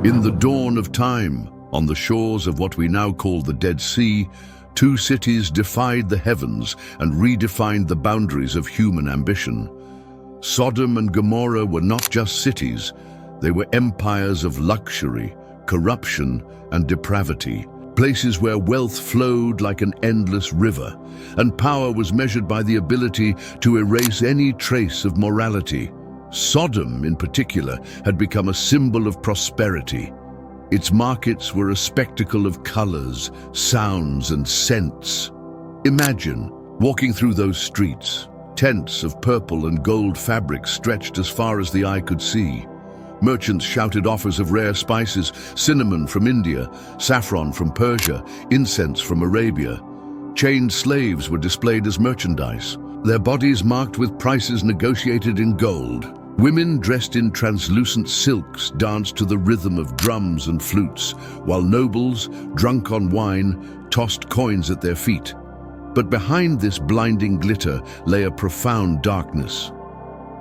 In the dawn of time, on the shores of what we now call the Dead Sea, two cities defied the heavens and redefined the boundaries of human ambition. Sodom and Gomorrah were not just cities, they were empires of luxury, corruption, and depravity, places where wealth flowed like an endless river, and power was measured by the ability to erase any trace of morality. Sodom, in particular, had become a symbol of prosperity. Its markets were a spectacle of colors, sounds, and scents. Imagine walking through those streets. Tents of purple and gold fabric stretched as far as the eye could see. Merchants shouted offers of rare spices, cinnamon from India, saffron from Persia, incense from Arabia. Chained slaves were displayed as merchandise, their bodies marked with prices negotiated in gold. Women dressed in translucent silks danced to the rhythm of drums and flutes, while nobles, drunk on wine, tossed coins at their feet. But behind this blinding glitter lay a profound darkness.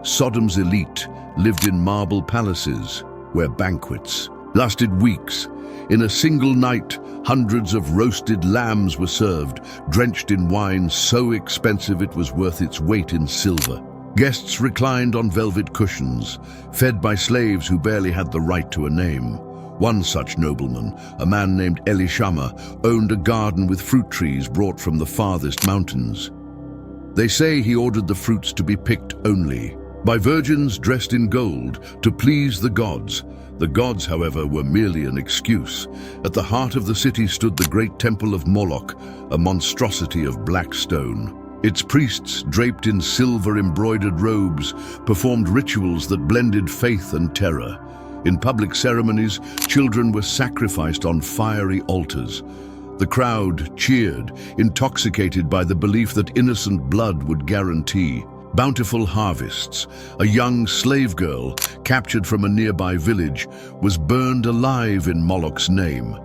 Sodom's elite lived in marble palaces, where banquets lasted weeks. In a single night, hundreds of roasted lambs were served, drenched in wine so expensive it was worth its weight in silver. Guests reclined on velvet cushions, fed by slaves who barely had the right to a name. One such nobleman, a man named Elishama, owned a garden with fruit trees brought from the farthest mountains. They say he ordered the fruits to be picked only by virgins dressed in gold to please the gods. The gods, however, were merely an excuse. At the heart of the city stood the great temple of Moloch, a monstrosity of black stone. Its priests, draped in silver-embroidered robes, performed rituals that blended faith and terror. In public ceremonies, children were sacrificed on fiery altars. The crowd cheered, intoxicated by the belief that innocent blood would guarantee bountiful harvests. A young slave girl, captured from a nearby village, was burned alive in Moloch's name.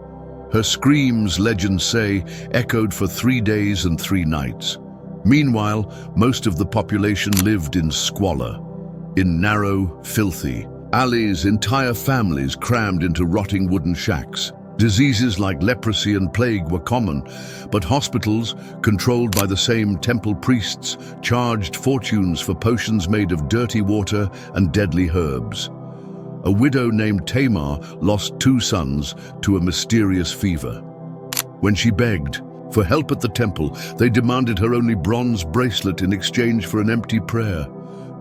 Her screams, legends say, echoed for 3 days and 3 nights. Meanwhile, most of the population lived in squalor. In narrow, filthy alleys, entire families crammed into rotting wooden shacks. Diseases like leprosy and plague were common, but hospitals, controlled by the same temple priests, charged fortunes for potions made of dirty water and deadly herbs. A widow named Tamar lost 2 sons to a mysterious fever. When she begged for help at the temple, they demanded her only bronze bracelet in exchange for an empty prayer.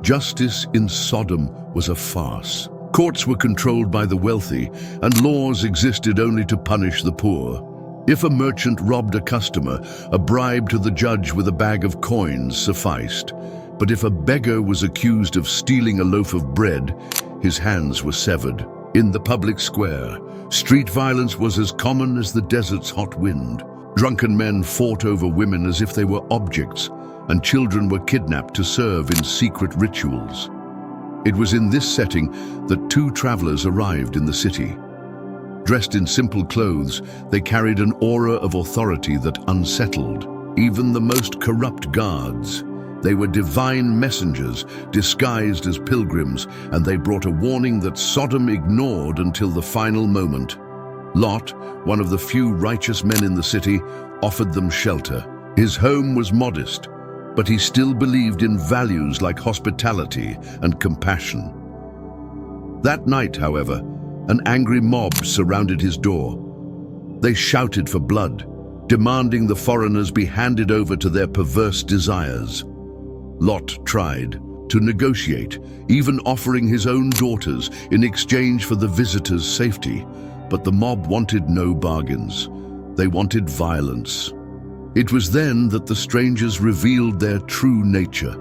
Justice in Sodom was a farce. Courts were controlled by the wealthy, and laws existed only to punish the poor. If a merchant robbed a customer, a bribe to the judge with a bag of coins sufficed. But if a beggar was accused of stealing a loaf of bread, his hands were severed. In the public square, street violence was as common as the desert's hot wind. Drunken men fought over women as if they were objects, and children were kidnapped to serve in secret rituals. It was in this setting that 2 travelers arrived in the city. Dressed in simple clothes, they carried an aura of authority that unsettled even the most corrupt guards. They were divine messengers, disguised as pilgrims, and they brought a warning that Sodom ignored until the final moment. Lot, one of the few righteous men in the city, offered them shelter. His home was modest, but he still believed in values like hospitality and compassion. That night, however, an angry mob surrounded his door. They shouted for blood, demanding the foreigners be handed over to their perverse desires. Lot tried to negotiate, even offering his own daughters in exchange for the visitors' safety. But the mob wanted no bargains. They wanted violence. It was then that the strangers revealed their true nature.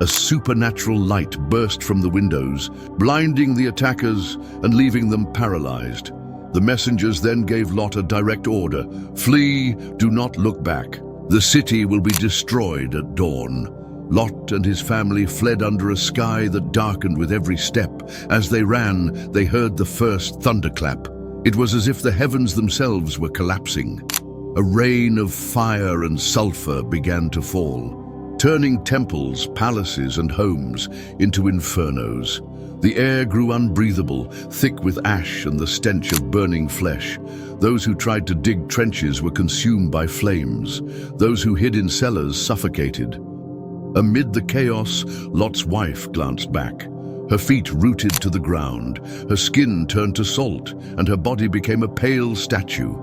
A supernatural light burst from the windows, blinding the attackers and leaving them paralyzed. The messengers then gave Lot a direct order: flee, do not look back. The city will be destroyed at dawn. Lot and his family fled under a sky that darkened with every step. As they ran, they heard the first thunderclap. It was as if the heavens themselves were collapsing. A rain of fire and sulfur began to fall, turning temples, palaces, and homes into infernos. The air grew unbreathable, thick with ash and the stench of burning flesh. Those who tried to dig trenches were consumed by flames. Those who hid in cellars suffocated. Amid the chaos, Lot's wife glanced back. Her feet rooted to the ground, her skin turned to salt, and her body became a pale statue,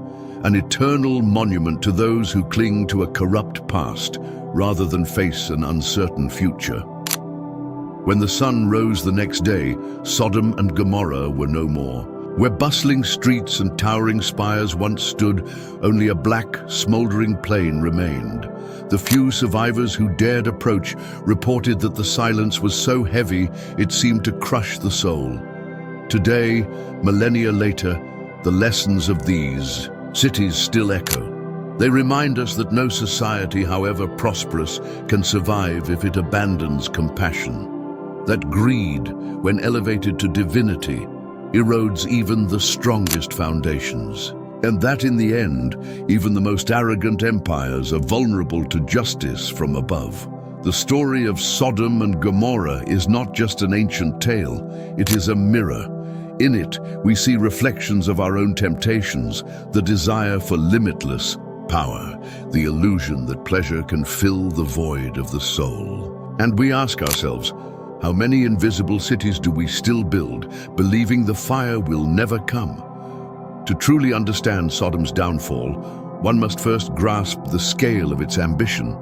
an eternal monument to those who cling to a corrupt past rather than face an uncertain future. When the sun rose the next day, Sodom and Gomorrah were no more. Where bustling streets and towering spires once stood, only a black, smoldering plain remained. The few survivors who dared approach reported that the silence was so heavy it seemed to crush the soul. Today, millennia later, the lessons of these cities still echo. They remind us that no society, however prosperous, can survive if it abandons compassion. That greed, when elevated to divinity, erodes even the strongest foundations. And that in the end, even the most arrogant empires are vulnerable to justice from above. The story of Sodom and Gomorrah is not just an ancient tale, it is a mirror. In it, we see reflections of our own temptations, the desire for limitless power, the illusion that pleasure can fill the void of the soul. And we ask ourselves, how many invisible cities do we still build, believing the fire will never come? To truly understand Sodom's downfall, one must first grasp the scale of its ambition.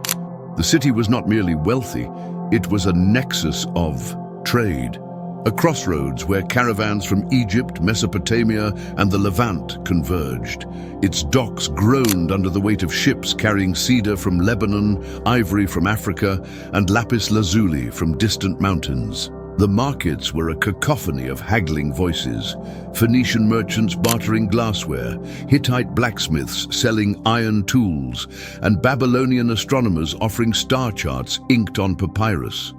The city was not merely wealthy, it was a nexus of trade, a crossroads where caravans from Egypt, Mesopotamia, and the Levant converged. Its docks groaned under the weight of ships carrying cedar from Lebanon, ivory from Africa, and lapis lazuli from distant mountains. The markets were a cacophony of haggling voices, Phoenician merchants bartering glassware, Hittite blacksmiths selling iron tools, and Babylonian astronomers offering star charts inked on papyrus.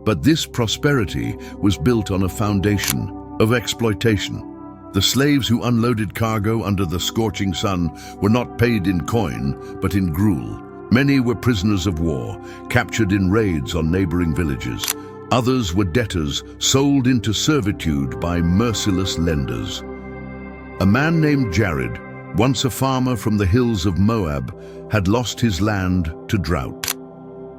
But this prosperity was built on a foundation of exploitation. The slaves who unloaded cargo under the scorching sun were not paid in coin, but in gruel. Many were prisoners of war, captured in raids on neighboring villages. Others were debtors, sold into servitude by merciless lenders. A man named Jared, once a farmer from the hills of Moab, had lost his land to drought.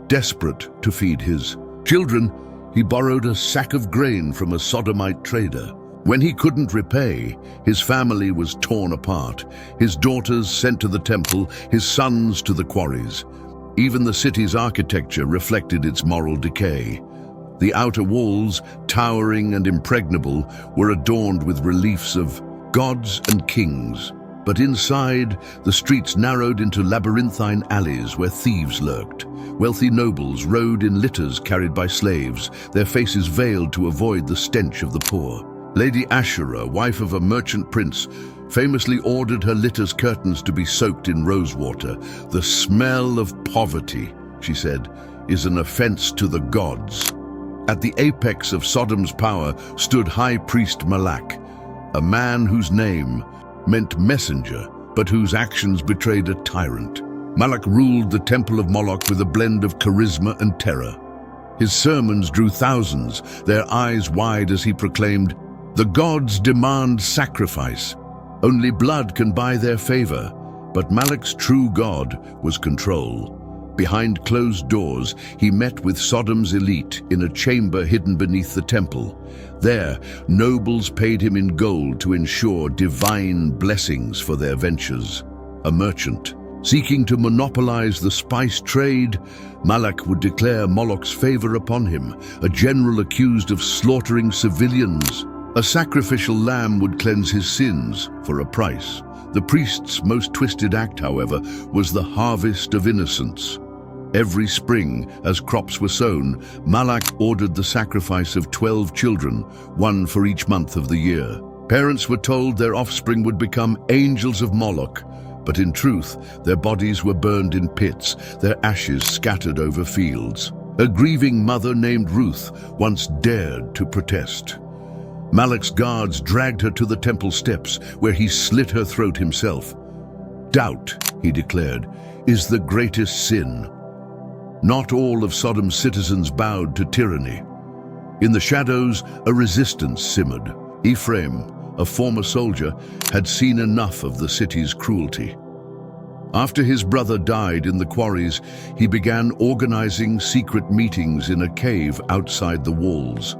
Desperate to feed his children, he borrowed a sack of grain from a Sodomite trader. When he couldn't repay, his family was torn apart, his daughters sent to the temple, his sons to the quarries. Even the city's architecture reflected its moral decay. The outer walls, towering and impregnable, were adorned with reliefs of gods and kings. But inside, the streets narrowed into labyrinthine alleys where thieves lurked. Wealthy nobles rode in litters carried by slaves, their faces veiled to avoid the stench of the poor. Lady Ashura, wife of a merchant prince, famously ordered her litter's curtains to be soaked in rosewater. "The smell of poverty," she said, "is an offense to the gods." At the apex of Sodom's power stood High Priest Malak, a man whose name meant messenger, but whose actions betrayed a tyrant. Malak ruled the temple of Moloch with a blend of charisma and terror. His sermons drew thousands, their eyes wide as he proclaimed, "The gods demand sacrifice. Only blood can buy their favor." But Malak's true god was control. Behind closed doors, he met with Sodom's elite in a chamber hidden beneath the temple. There, nobles paid him in gold to ensure divine blessings for their ventures. A merchant, seeking to monopolize the spice trade, Malak would declare Moloch's favor upon him, a general accused of slaughtering civilians. A sacrificial lamb would cleanse his sins for a price. The priest's most twisted act, however, was the harvest of innocence. Every spring, as crops were sown, Malak ordered the sacrifice of 12 children, one for each month of the year. Parents were told their offspring would become angels of Moloch, but in truth, their bodies were burned in pits, their ashes scattered over fields. A grieving mother named Ruth once dared to protest. Malak's guards dragged her to the temple steps, where he slit her throat himself. "Doubt," he declared, "is the greatest sin." Not all of Sodom's citizens bowed to tyranny. In the shadows, a resistance simmered. Ephraim, a former soldier, had seen enough of the city's cruelty. After his brother died in the quarries, he began organizing secret meetings in a cave outside the walls.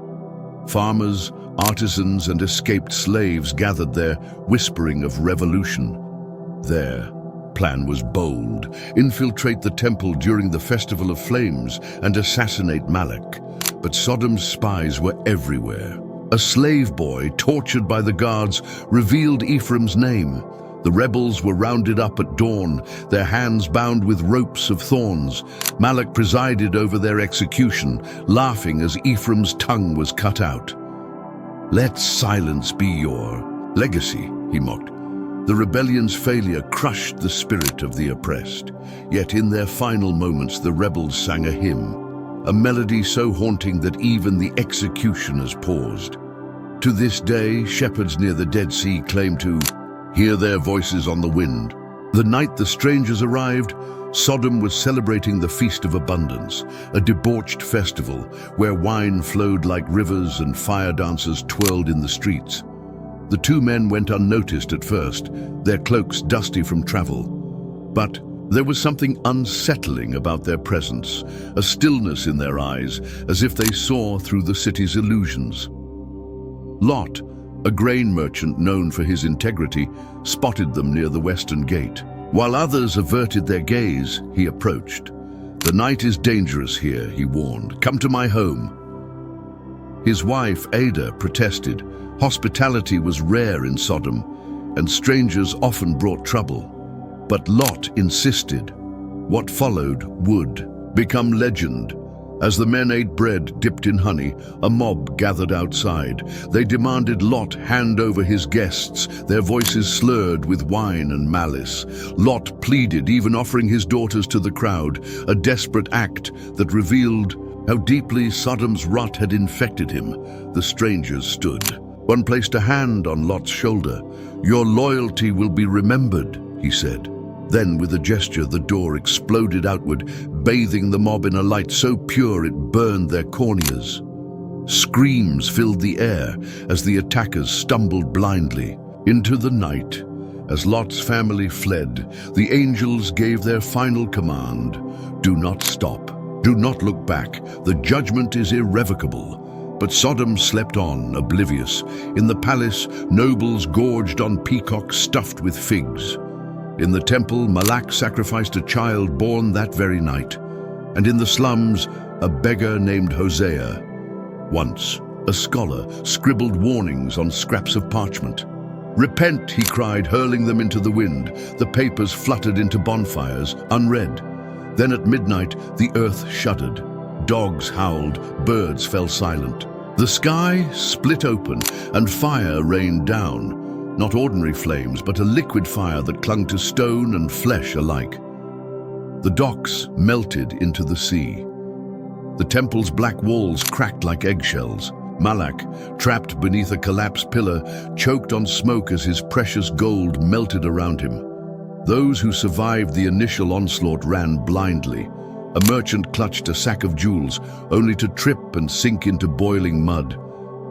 Farmers, artisans, and escaped slaves gathered there, whispering of revolution. Their plan was bold: infiltrate the temple during the Festival of Flames and assassinate Malak. But Sodom's spies were everywhere. A slave boy, tortured by the guards, revealed Ephraim's name. The rebels were rounded up at dawn, their hands bound with ropes of thorns. Malak presided over their execution, laughing as Ephraim's tongue was cut out. "Let silence be your legacy," he mocked. The rebellion's failure crushed the spirit of the oppressed. Yet in their final moments, the rebels sang a hymn, a melody so haunting that even the executioners paused. To this day, shepherds near the Dead Sea claim to hear their voices on the wind. The night the strangers arrived, Sodom was celebrating the Feast of Abundance, a debauched festival where wine flowed like rivers and fire dancers twirled in the streets. The two men went unnoticed at first, their cloaks dusty from travel. But there was something unsettling about their presence, a stillness in their eyes, as if they saw through the city's illusions. Lot, a grain merchant known for his integrity, spotted them near the western gate. While others averted their gaze, he approached. "The night is dangerous here," he warned. "Come to my home." His wife, Ada, protested. Hospitality was rare in Sodom, and strangers often brought trouble. But Lot insisted. What followed would become legend. As the men ate bread dipped in honey, a mob gathered outside. They demanded Lot hand over his guests, their voices slurred with wine and malice. Lot pleaded, even offering his daughters to the crowd, a desperate act that revealed how deeply Sodom's rot had infected him. The strangers stood. One placed a hand on Lot's shoulder. "Your loyalty will be remembered," he said. Then, with a gesture, the door exploded outward, bathing the mob in a light so pure it burned their corneas. Screams filled the air as the attackers stumbled blindly into the night. As Lot's family fled, the angels gave their final command: "Do not stop. Do not look back. The judgment is irrevocable." But Sodom slept on, oblivious. In the palace, nobles gorged on peacocks stuffed with figs. In the temple, Malak sacrificed a child born that very night. And in the slums, a beggar named Hosea. Once, a scholar scribbled warnings on scraps of parchment. "Repent," he cried, hurling them into the wind. The papers fluttered into bonfires, unread. Then at midnight, the earth shuddered. Dogs howled, birds fell silent. The sky split open, and fire rained down. Not ordinary flames, but a liquid fire that clung to stone and flesh alike. The docks melted into the sea. The temple's black walls cracked like eggshells. Malak, trapped beneath a collapsed pillar, choked on smoke as his precious gold melted around him. Those who survived the initial onslaught ran blindly. A merchant clutched a sack of jewels, only to trip and sink into boiling mud.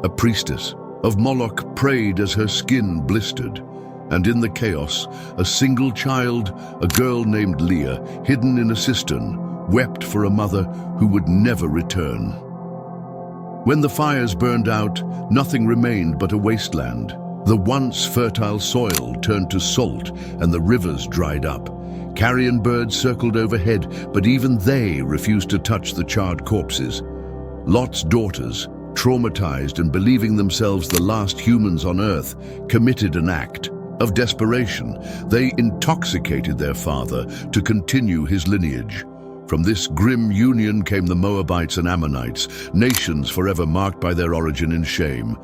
A priestess of Malak prayed as her skin blistered. And in the chaos, a single child, a girl named Leah, hidden in a cistern, wept for a mother who would never return. When the fires burned out, nothing remained but a wasteland. The once fertile soil turned to salt, and the rivers dried up. Carrion birds circled overhead, but even they refused to touch the charred corpses. Lot's daughters, traumatized and believing themselves the last humans on earth, committed an act of desperation. They intoxicated their father to continue his lineage. From this grim union came the Moabites and Ammonites, nations forever marked by their origin in shame.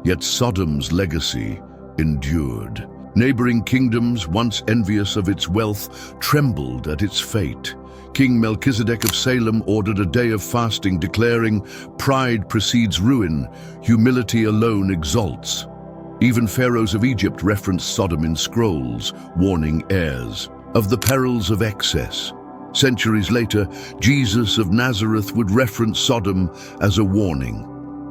Yet Sodom's legacy endured. Neighboring kingdoms, once envious of its wealth, trembled at its fate. King Melchizedek of Salem ordered a day of fasting, declaring, "Pride precedes ruin, humility alone exalts." Even pharaohs of Egypt referenced Sodom in scrolls, warning heirs of the perils of excess. Centuries later, Jesus of Nazareth would reference Sodom as a warning.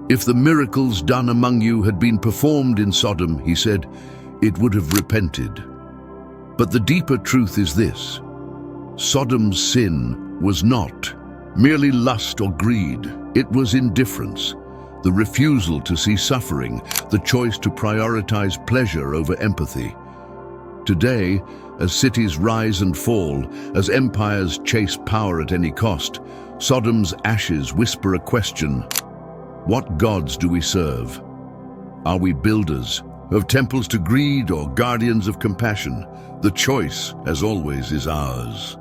If the miracles done among you had been performed in Sodom, he said, it would have repented. But the deeper truth is this: Sodom's sin was not merely lust or greed. It was indifference, the refusal to see suffering, the choice to prioritize pleasure over empathy. Today, as cities rise and fall, as empires chase power at any cost, Sodom's ashes whisper a question: what gods do we serve? Are we builders of temples to greed or guardians of compassion? The choice, as always, is ours.